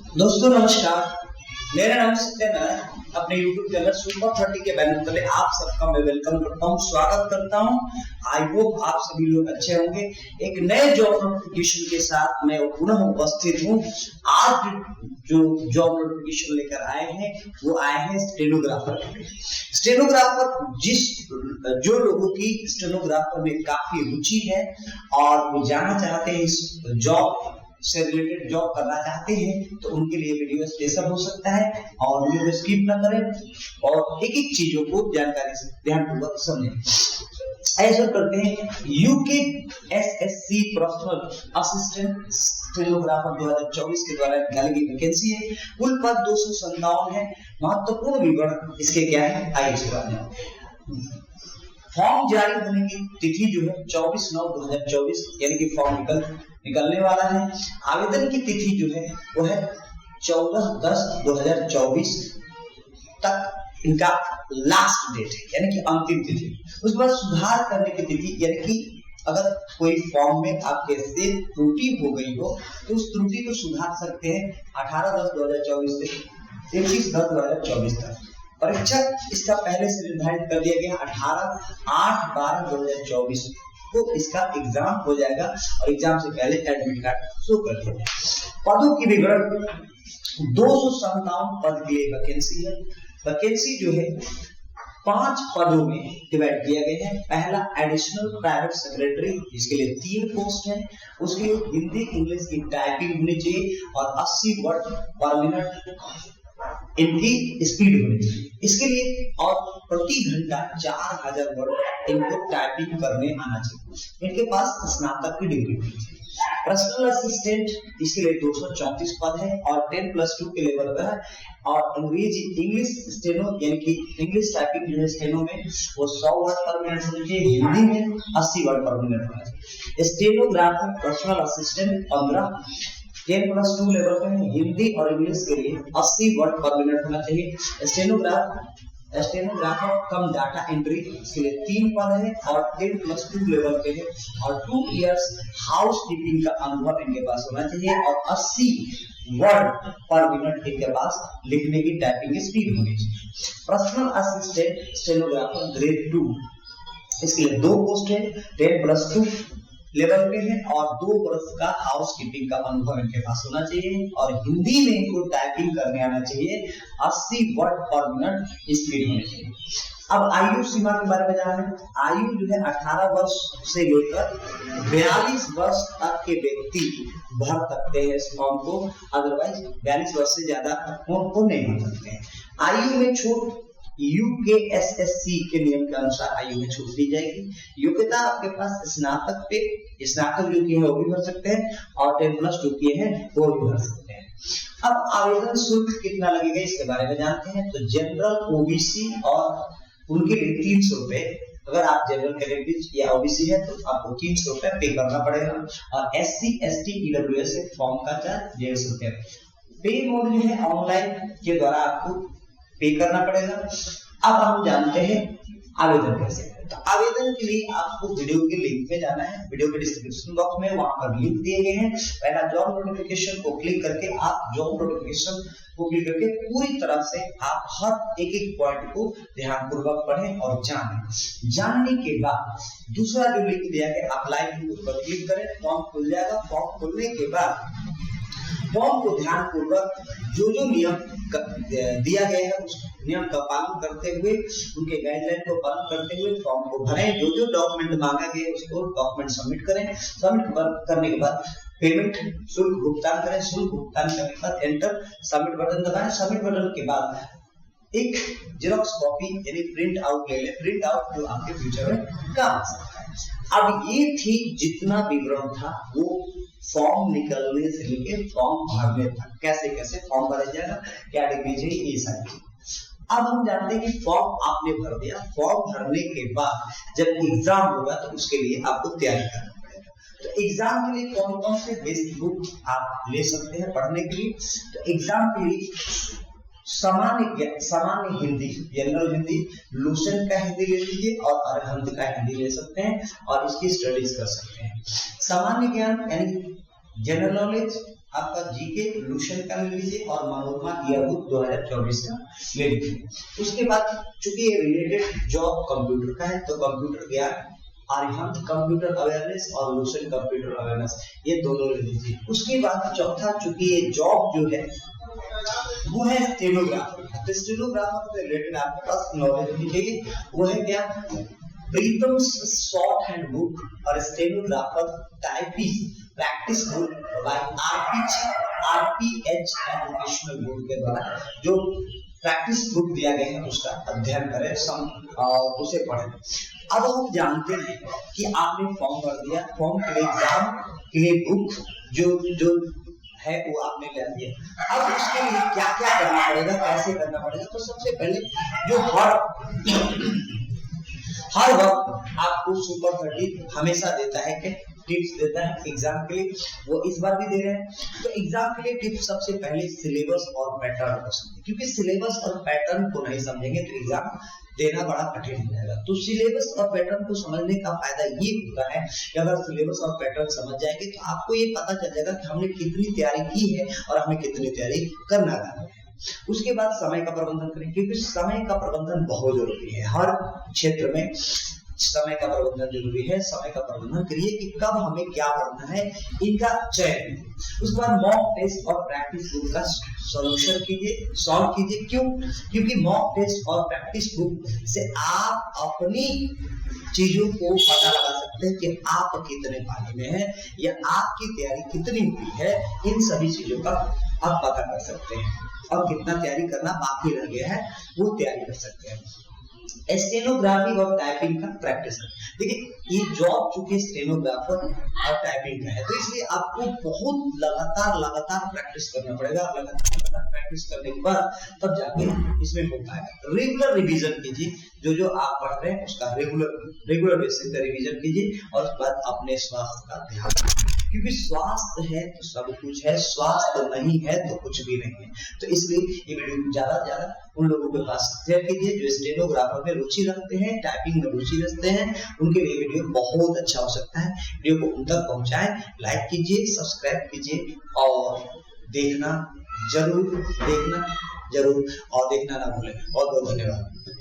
दोस्तों नमस्कार। मेरा नाम सत्यनारायण। अपने YouTube चैनल सुपर 30 के बैनर तले आप सबका मैं वेलकम करता हूँ, स्वागत करता हूँ। आई होप आप सभी लोग अच्छे होंगे। एक नए जॉब नोटिफिकेशन के साथ मैं पुनः उपस्थित हूँ। आज जो जॉब नोटिफिकेशन लेकर आए हैं वो आए हैं स्टेनोग्राफर। जो लोगों की स्टेनोग्राफर में काफी रुचि है और वो जानना चाहते हैं इस जॉब से रिलेटेड जॉब करना चाहते हैं तो उनके लिए वीडियो स्पेशल हो सकता है और वीडियो को स्किप ना करें और एक एक चीजों को जानकारी से ध्यानपूर्वक समझें। ऐसा करते हैं UK SSC personal assistant stenographer 2024 के द्वारा निकाली गई वैकेंसी है। कुल पद 257 है। महत्वपूर्ण विवरण इसके क्या है आइए सुनते हैं। फॉर्म जारी होने की तिथि जो है 24/9/2024 यानी कि फॉर्म निकलने वाला है। आवेदन की तिथि जो है वो है 14/10/2024 तक इनका लास्ट डेट है यानी कि अंतिम तिथि। उसके बाद सुधार करने की तिथि यानी कि अगर कोई फॉर्म में आपके से त्रुटि हो गई हो तो उस त्रुटि को सुधार सकते हैं 18/10/2024 से 31/10/2024 तक। परीक्षा इसका पहले से निर्धारित कर दिया गया 18/8/12/2024 को इसका एग्जाम हो जाएगा और एग्जाम से पहले एडमिट कार्ड शो कर दिया जाएगा। पदों की विवरण 257 पद के लिए वैकेंसी है। वैकेंसी जो है 5 पदों में डिवाइड किया गया है। पहला एडिशनल प्राइवेट सेक्रेटरी, जिसके लिए 3 पोस्ट है। उसके लिए हिंदी इंग्लिश की टाइपिंग होनी चाहिए और 80 वर्ड पर मिनट इनकी स्पीड होनी चाहिए। इसके लिए और प्रति घंटा 4000 वर्ड इनको टाइपिंग करने आना चाहिए। इनके पास स्नातक की डिग्री होनी चाहिए। पर्सनल असिस्टेंट इसके लिए 234 पद है और 10+2 के लेवल पर है। और इंग्लिश स्टेनो यानी कि इंग्लिश टाइपिंग जो है स्टेनो में वो 100 वर्ड पर मिनट होनी चाहिए। हिंदी में 80 वर्ड पर मिनट होना चाहिए। स्टेनोग्राफर पर्सनल असिस्टेंट 15 10+2 लेवल पे है। हिंदी और इंग्लिश के लिए 80 वर्ड पर मिनट होना चाहिए। स्टेनोग्राफर कम डाटा एंट्री इसके लिए 3 पद है और 10+2 लेवल पे है और 2 इयर्स हाउस कीपिंग का अनुभव इनके पास होना चाहिए और 80 वर्ड पर मिनट इनके पास लिखने की टाइपिंग स्पीड होनी चाहिए। पर्सनल असिस्टेंट स्टेनोग्राफर ग्रेड 2 इसके लिए 2 पोस्ट है। 10+2 लेवल पे है और 2 वर्ष का हाउस कीपिंग का अनुभव इनके पास होना चाहिए और हिंदी में इनको टाइपिंग करने आना चाहिए। 80 वर्ड पर मिनट स्पीड होनी चाहिए। अब आयु सीमा के बारे में जानें। आयु जो है 18 वर्ष से लेकर 42 वर्ष तक के व्यक्ति भर सकते हैं इस फॉर्म को, अदरवाइज 42 वर्ष से ज्यादा को नहीं भर सकते हैं। आयु में छूट यूकेएसएससी के नियम के अनुसार आयु में छूट दी जाएगी। योग्यता आपके पास स्नातक जो की है वो भी भर सकते हैं और 10+2 की है वो भी भर सकते हैं। अब आवेदन शुल्क कितना लगेगा इसके बारे में जानते हैं। तो जनरल ओबीसी और उनके लिए 300 रुपए। अगर आप जनरल कैटेगरी या ओबीसी है तो आपको 300 रुपए पे करना पड़ेगा और एससी एसटी ईडब्ल्यूएस फॉर्म का चार्ज 150 रुपए। पे मोड जो है ऑनलाइन के द्वारा आपको पे करना पड़ेगा। अब हम जानते हैं आवेदन कैसे करें। तो आवेदन के लिए आपको वीडियो के लिंक में जाना है। वीडियो के डिस्क्रिप्शन बॉक्स में वहां पर लिंक दिए गए हैं। पहला जॉब नोटिफिकेशन को क्लिक करके आप जॉब नोटिफिकेशन को क्लिक करके पूरी तरह से आप हर एक पॉइंट को ध्यानपूर्वक पढ़ें और जानें। जानने के बाद दूसरा जो लिंक दिया गया अप्लाई पर क्लिक करें, फॉर्म खुल जाएगा। फॉर्म खुलने के बाद फॉर्म को ध्यानपूर्वक जो नियम दिया गया है उस नियम का पालन करते हुए, उनके गाइडलाइन को पालन करते हुए फॉर्म को भरें। जो डॉक्यूमेंट मांगा गया उसको डॉक्यूमेंट सबमिट करें। सबमिट करने के बाद पेमेंट शुल्क भुगतान करें। शुल्क भुगतान करने के बाद एंटर सबमिट बटन दबाएं। सबमिट बटन के बाद एक जेरॉक्स कॉपी यानी प्रिंट आउट ले लें। प्रिंट आउट जो आपके फ्यूचर में काम आ सकता है। अब ये थी जितना विवरण था वो फॉर्म निकलने से लेकर फॉर्म भरने तक, कैसे कैसे फॉर्म भरा जाएगा, क्या डिग्री चाहिए, ये सारी। अब हम जानते हैं कि फॉर्म आपने भर दिया। फॉर्म भरने के बाद जब एग्जाम होगा तो उसके लिए आपको तैयारी करना पड़ेगा। तो एग्जाम के लिए कौन कौन से बेसिक बुक आप ले सकते हैं पढ़ने के लिए। तो एग्जाम के लिए सामान्य हिंदी, जनरल हिंदी, लूसेंट का हिंदी ले लीजिए और अरहंत का हिंदी ले सकते हैं और इसकी स्टडीज कर सकते हैं। सामान्य ज्ञान यानी जनरल नॉलेज आपका जीके लूशन का ले लीजिए और मनोरमा ईयरबुक 2024 का ले लीजिए। उसके बाद चूंकि ये रिलेटेड जॉब कंप्यूटर का है तो कंप्यूटर ज्ञान अरिहंत कंप्यूटर अवेयरनेस और लूशन कंप्यूटर अवेयरनेस ये दोनों ले लीजिए। उसके बाद चौथा चूंकि ये जॉब जो है वो है स्टेनोग्राफर। तो स्टेनोग्राफर से रिलेटेड आपके पास नॉलेज दीजिए वो है क्या, प्रीतम शॉर्ट हैंड बुक और stenographer typist practice book by RPH educational board के द्वारा जो प्रैक्टिस बुक दिया गया है उसका अध्ययन करें और उसे पढ़ें। अब हम जानते हैं कि आपने फॉर्म भर दिया, फॉर्म के लिए एग्जाम के लिए बुक जो है वो आपने ले लिया। अब उसके लिए क्या क्या करना पड़ेगा, कैसे करना पड़ेगा, तो सबसे पहले जो हर वक्त आपको सुपर 30 हमेशा देता है कि टिप्स देता है एग्जाम के लिए, वो इस बार भी दे रहे हैं। तो एग्जाम के लिए टिप्स सबसे पहले सिलेबस और पैटर्न को समझें, क्योंकि सिलेबस और पैटर्न को नहीं समझेंगे तो एग्जाम देना बड़ा कठिन हो जाएगा। तो सिलेबस और पैटर्न को समझने का फायदा ये होता है कि अगर सिलेबस और पैटर्न समझ जाएंगे तो आपको ये पता चल जाएगा कि हमने कितनी तैयारी की है और हमें कितनी तैयारी करना है। उसके बाद समय का प्रबंधन करें, क्योंकि समय का प्रबंधन बहुत जरूरी है। हर क्षेत्र में समय का प्रबंधन जरूरी है। समय का प्रबंधन करिए कि कब हमें क्या पढ़ना है, इनका चयन। उसके बाद मॉक टेस्ट और प्रैक्टिस बुक का सॉल्यूशन कीजिए, सॉल्व कीजिए। क्यों? क्योंकि मॉक टेस्ट और प्रैक्टिस बुक से आप अपनी चीजों को पता लगा सकते हैं कि आप कितने पानी में हैं या आपकी तैयारी कितनी हुई है। इन सभी चीजों का आप पता कर सकते हैं और कितना तैयारी करना बाकी रह गया है वो तैयारी कर सकते हैं। स्टेनोग्राफी और टाइपिंग का प्रैक्टिस। देखिए ये जॉब चूंकि स्टेनोग्राफर और टाइपिंग का है तो इसलिए आपको बहुत लगातार प्रैक्टिस करना पड़ेगा। लगातार प्रैक्टिस करने के बाद तब जाके इसमें हो पाएगा। रेगुलर रिवीजन कीजिए, जो आप पढ़ रहे हैं उसका रेगुलर बेसिस पे रिवीजन कीजिए और उसके बाद अपने स्वास्थ्य का ध्यान रखिए, क्योंकि स्वास्थ्य है तो सब कुछ है, स्वास्थ्य नहीं है तो कुछ भी नहीं है। तो इसलिए ये वीडियो ज्यादा से ज्यादा उन लोगों के पास शेयर कीजिए जो स्टेनोग्राफर में रुचि रखते हैं, टाइपिंग में रुचि रखते हैं, उनके लिए वीडियो बहुत अच्छा हो सकता है। वीडियो को उन तक पहुंचाएं, लाइक कीजिए, सब्सक्राइब कीजिए और देखना जरूर और देखना ना भूलें। बहुत बहुत धन्यवाद।